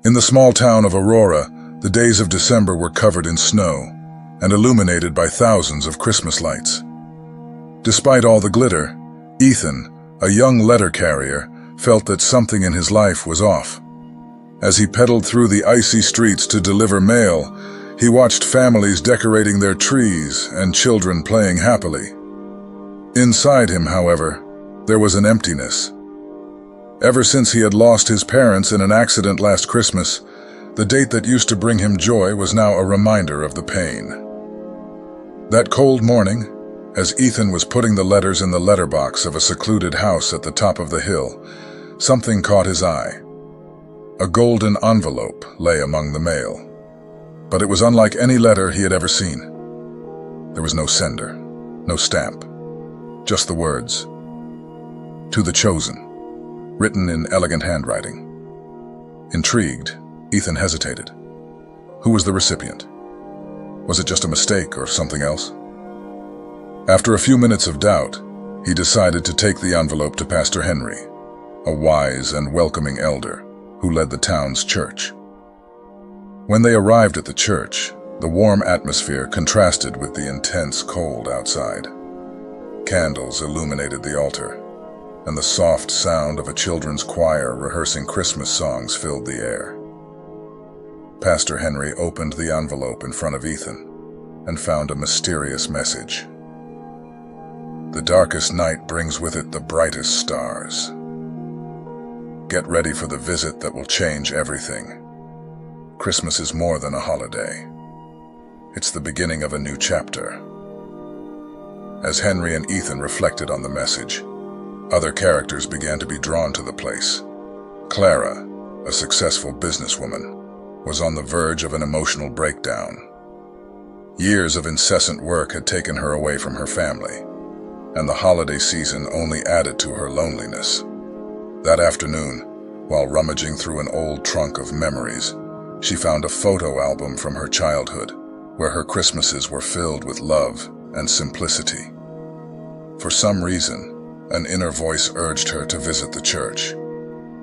In the small town of Aurora, the days of December were covered in snow and illuminated by thousands of Christmas lights. Despite all the glitter, Ethan, a young letter carrier, felt that something in his life was off. As he pedaled through the icy streets to deliver mail, he watched families decorating their trees and children playing happily. Inside him, however, there was an emptiness. Ever since he had lost his parents in an accident last Christmas, the date that used to bring him joy was now a reminder of the pain. That cold morning, as Ethan was putting the letters in the letterbox of a secluded house at the top of the hill, something caught his eye. A golden envelope lay among the mail, but it was unlike any letter he had ever seen. There was no sender, no stamp, just the words, "To the chosen," written in elegant handwriting. Intrigued, Ethan hesitated. Who was the recipient? Was it just a mistake or something else? After a few minutes of doubt, he decided to take the envelope to Pastor Henry, a wise and welcoming elder who led the town's church. When they arrived at the church, the warm atmosphere contrasted with the intense cold outside. Candles illuminated the altar, and the soft sound of a children's choir rehearsing Christmas songs filled the air. Pastor Henry opened the envelope in front of Ethan and found a mysterious message. "The darkest night brings with it the brightest stars. Get ready for the visit that will change everything. Christmas is more than a holiday. It's the beginning of a new chapter." As Henry and Ethan reflected on the message, other characters began to be drawn to the place. Clara, a successful businesswoman, was on the verge of an emotional breakdown. Years of incessant work had taken her away from her family, and the holiday season only added to her loneliness. That afternoon, while rummaging through an old trunk of memories, she found a photo album from her childhood, where her Christmases were filled with love and simplicity. For some reason, an inner voice urged her to visit the church.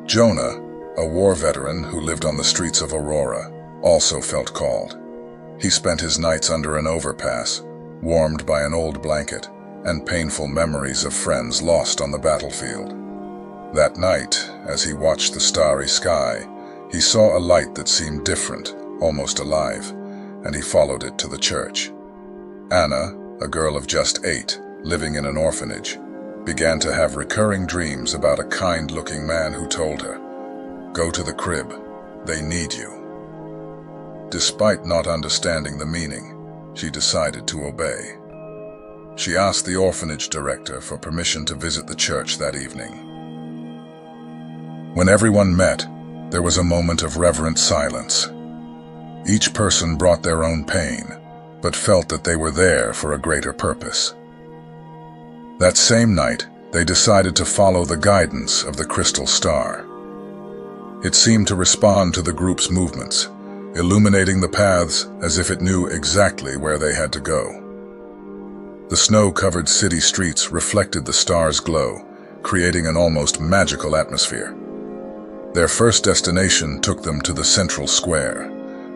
Jonah, a war veteran who lived on the streets of Aurora, also felt called. He spent his nights under an overpass, warmed by an old blanket, and painful memories of friends lost on the battlefield. That night, as he watched the starry sky, he saw a light that seemed different, almost alive, and he followed it to the church. Anna, a girl of just 8, living in an orphanage, began to have recurring dreams about a kind-looking man who told her, "Go to the crib, they need you." Despite not understanding the meaning, she decided to obey. She asked the orphanage director for permission to visit the church that evening. When everyone met, there was a moment of reverent silence. Each person brought their own pain, but felt that they were there for a greater purpose. That same night, they decided to follow the guidance of the crystal star. It seemed to respond to the group's movements, illuminating the paths as if it knew exactly where they had to go. The snow-covered city streets reflected the star's glow, creating an almost magical atmosphere. Their first destination took them to the central square,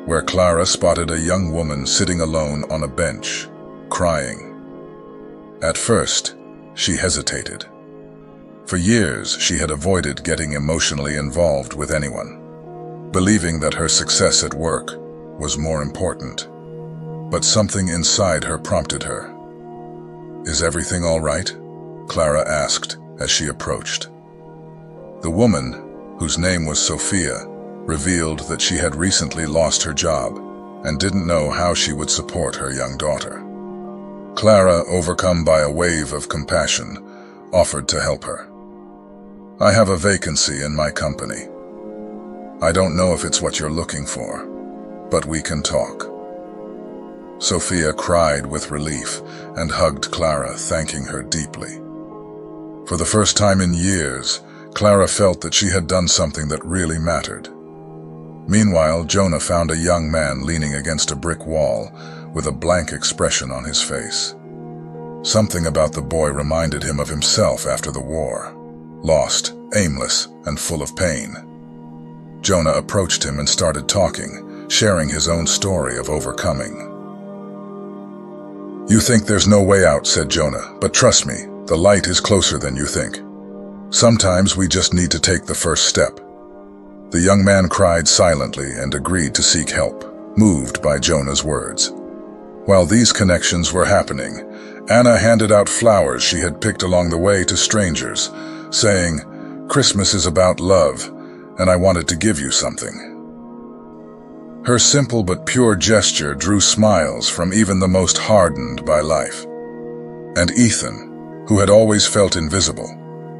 where Clara spotted a young woman sitting alone on a bench, crying. At first, she hesitated. For years, she had avoided getting emotionally involved with anyone, believing that her success at work was more important. But something inside her prompted her. "Is everything all right?" Clara asked as she approached. The woman, whose name was Sophia, revealed that she had recently lost her job and didn't know how she would support her young daughter. Clara, overcome by a wave of compassion, offered to help her. "I have a vacancy in my company. I don't know if it's what you're looking for, but we can talk." Sophia cried with relief and hugged Clara, thanking her deeply. For the first time in years, Clara felt that she had done something that really mattered. Meanwhile, Jonah found a young man leaning against a brick wall with a blank expression on his face. Something about the boy reminded him of himself after the war, lost, aimless, and full of pain. Jonah approached him and started talking, sharing his own story of overcoming. "You think there's no way out," said Jonah, "but trust me, the light is closer than you think. Sometimes we just need to take the first step." The young man cried silently and agreed to seek help, moved by Jonah's words. While these connections were happening, Anna handed out flowers she had picked along the way to strangers, saying, "Christmas is about love, and I wanted to give you something." Her simple but pure gesture drew smiles from even the most hardened by life. And Ethan, who had always felt invisible,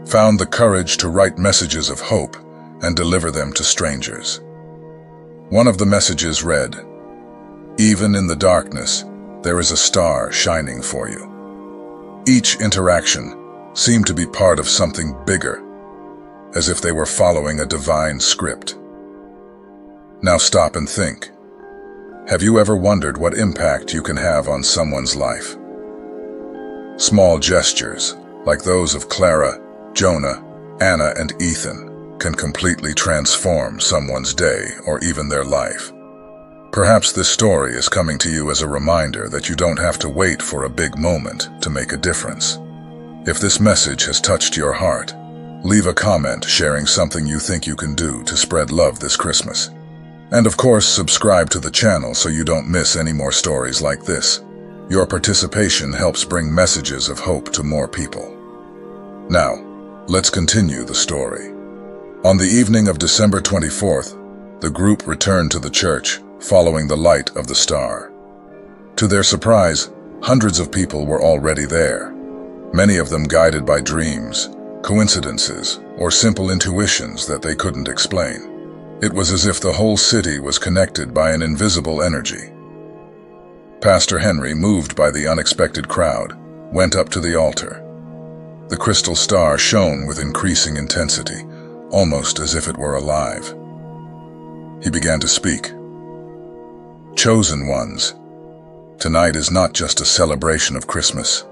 found the courage to write messages of hope and deliver them to strangers. One of the messages read, "Even in the darkness, there is a star shining for you." Each interaction seemed to be part of something bigger, as if they were following a divine script. Now stop and think. Have you ever wondered what impact you can have on someone's life? Small gestures, like those of Clara, Jonah, Anna, and Ethan, can completely transform someone's day or even their life. Perhaps this story is coming to you as a reminder that you don't have to wait for a big moment to make a difference. If this message has touched your heart, leave a comment sharing something you think you can do to spread love this Christmas. And of course, subscribe to the channel so you don't miss any more stories like this. Your participation helps bring messages of hope to more people. Now, let's continue the story. On the evening of December 24th, the group returned to the church, following the light of the star. To their surprise, hundreds of people were already there, many of them guided by dreams, coincidences, or simple intuitions that they couldn't explain. It was as if the whole city was connected by an invisible energy. Pastor Henry, moved by the unexpected crowd, went up to the altar. The crystal star shone with increasing intensity, almost as if it were alive. He began to speak. "Chosen ones, tonight is not just a celebration of Christmas.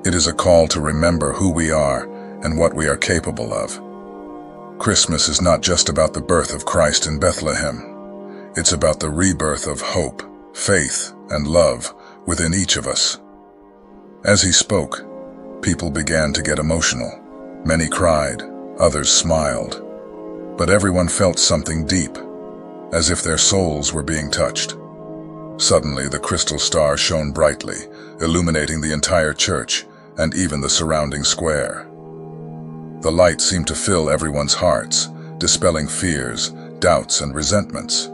It is a call to remember who we are and what we are capable of. Christmas is not just about the birth of Christ in Bethlehem. It's about the rebirth of hope, faith, and love within each of us." As he spoke, people began to get emotional. Many cried, others smiled, but everyone felt something deep, as if their souls were being touched. Suddenly, the crystal star shone brightly, illuminating the entire church and even the surrounding square. The light seemed to fill everyone's hearts, dispelling fears, doubts, and resentments.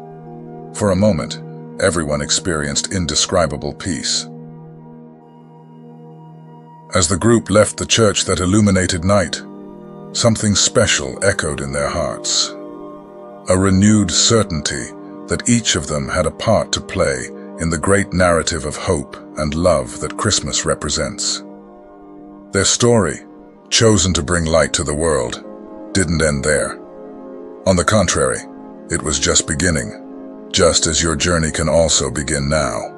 For a moment, everyone experienced indescribable peace. As the group left the church that illuminated night, something special echoed in their hearts. A renewed certainty that each of them had a part to play in the great narrative of hope and love that Christmas represents. Their story, chosen to bring light to the world, didn't end there. On the contrary, it was just beginning, just as your journey can also begin now.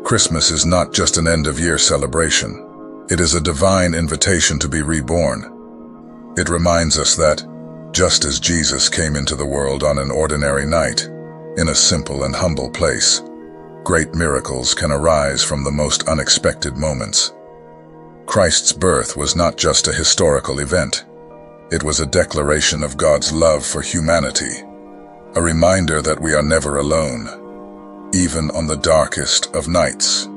Christmas is not just an end-of-year celebration. It is a divine invitation to be reborn. It reminds us that, just as Jesus came into the world on an ordinary night, in a simple and humble place, great miracles can arise from the most unexpected moments. Christ's birth was not just a historical event. It was a declaration of God's love for humanity, a reminder that we are never alone, even on the darkest of nights.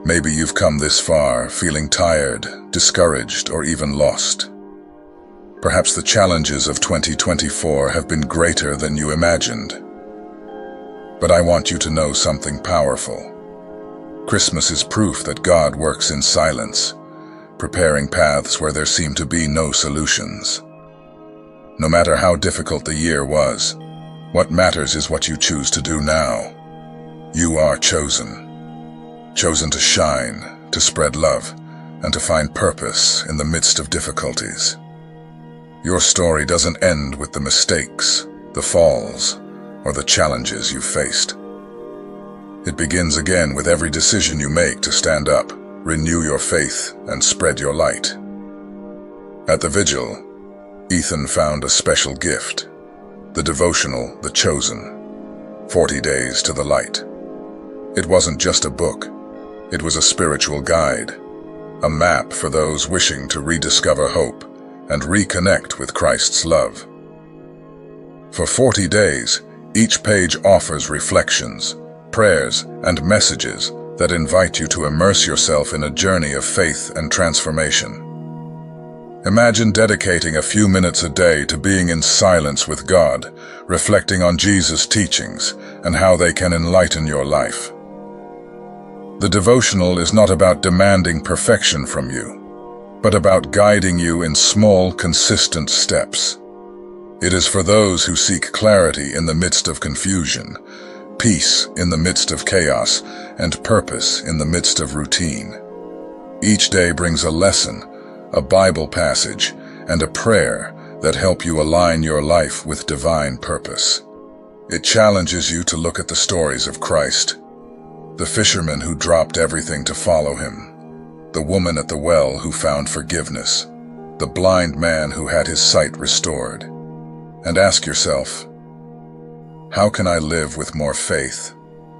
Maybe you've come this far feeling tired, discouraged, or even lost. Perhaps the challenges of 2024 have been greater than you imagined. But I want you to know something powerful. Christmas is proof that God works in silence, preparing paths where there seem to be no solutions. No matter how difficult the year was, what matters is what you choose to do now. You are chosen. Chosen to shine, to spread love, and to find purpose in the midst of difficulties. Your story doesn't end with the mistakes, the falls, or the challenges you've faced. It begins again with every decision you make to stand up, renew your faith, and spread your light. At the vigil, Ethan found a special gift, The devotional, The Chosen, 40 Days to the Light. It wasn't just a book. It was a spiritual guide, a map for those wishing to rediscover hope and reconnect with Christ's love. For 40 days, each page offers reflections, prayers, and messages that invite you to immerse yourself in a journey of faith and transformation. Imagine dedicating a few minutes a day to being in silence with God, reflecting on Jesus' teachings and how they can enlighten your life. The devotional is not about demanding perfection from you, but about guiding you in small, consistent steps. It is for those who seek clarity in the midst of confusion, peace in the midst of chaos, and purpose in the midst of routine. Each day brings a lesson, a Bible passage, and a prayer that help you align your life with divine purpose. It challenges you to look at the stories of Christ, the fisherman who dropped everything to follow him, the woman at the well who found forgiveness, the blind man who had his sight restored. And ask yourself, how can I live with more faith,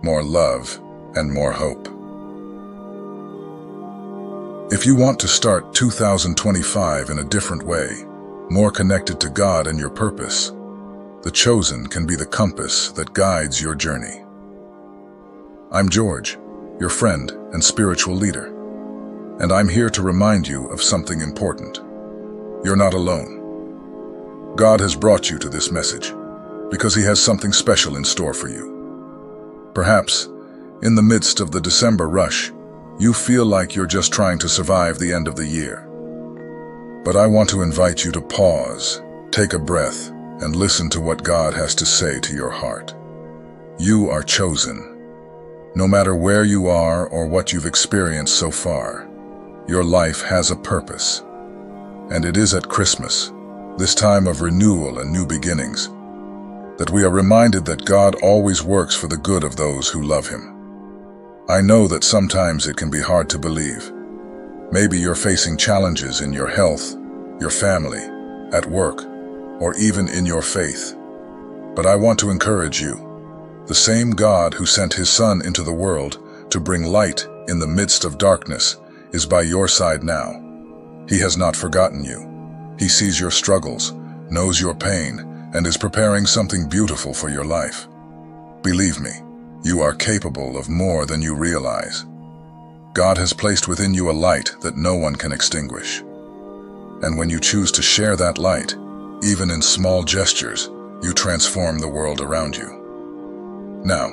more love, and more hope? If you want to start 2025 in a different way, more connected to God and your purpose, The Chosen can be the compass that guides your journey. I'm George, your friend and spiritual leader, and I'm here to remind you of something important. You're not alone. God has brought you to this message because He has something special in store for you. Perhaps, in the midst of the December rush, you feel like you're just trying to survive the end of the year. But I want to invite you to pause, take a breath, and listen to what God has to say to your heart. You are chosen. No matter where you are or what you've experienced so far, your life has a purpose. And it is at Christmas, this time of renewal and new beginnings, that we are reminded that God always works for the good of those who love Him. I know that sometimes it can be hard to believe. Maybe you're facing challenges in your health, your family, at work, or even in your faith. But I want to encourage you. The same God who sent His Son into the world to bring light in the midst of darkness is by your side now. He has not forgotten you. He sees your struggles, knows your pain, and is preparing something beautiful for your life. Believe me, you are capable of more than you realize. God has placed within you a light that no one can extinguish. And when you choose to share that light, even in small gestures, you transform the world around you. Now,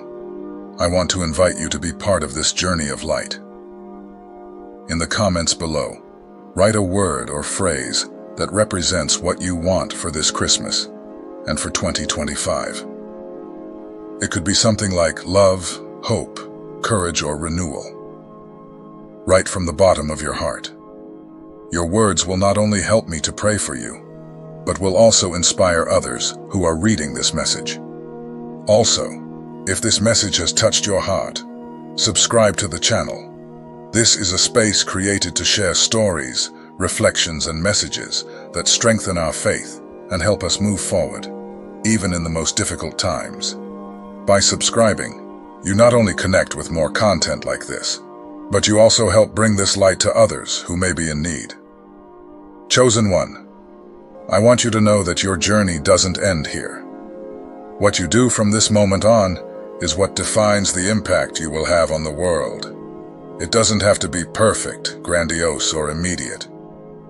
I want to invite you to be part of this journey of light. In the comments below, write a word or phrase that represents what you want for this Christmas and for 2025. It could be something like love, hope, courage, or renewal. Right from the bottom of your heart. Your words will not only help me to pray for you, but will also inspire others who are reading this message. Also, if this message has touched your heart, subscribe to the channel. This is a space created to share stories, reflections, and messages that strengthen our faith and help us move forward, even in the most difficult times. By subscribing, you not only connect with more content like this, but you also help bring this light to others who may be in need. Chosen One, I want you to know that your journey doesn't end here. What you do from this moment on is what defines the impact you will have on the world. It doesn't have to be perfect, grandiose, or immediate.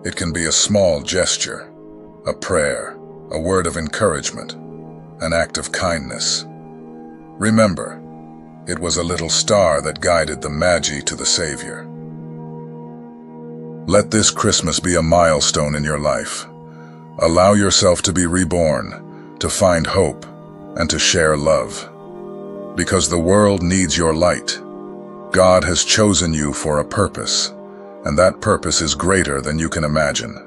It can be a small gesture, a prayer, a word of encouragement, an act of kindness. Remember, it was a little star that guided the Magi to the Savior. Let this Christmas be a milestone in your life. Allow yourself to be reborn, to find hope, and to share love. Because the world needs your light. God has chosen you for a purpose, and that purpose is greater than you can imagine.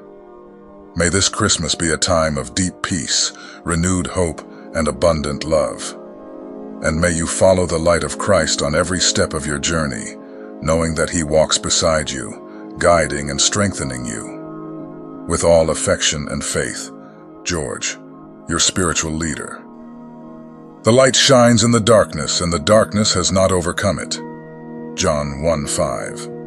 May this Christmas be a time of deep peace, renewed hope, and abundant love. And may you follow the light of Christ on every step of your journey, knowing that He walks beside you, guiding and strengthening you. With all affection and faith, George, your spiritual leader. The light shines in the darkness, and the darkness has not overcome it. John 1:5.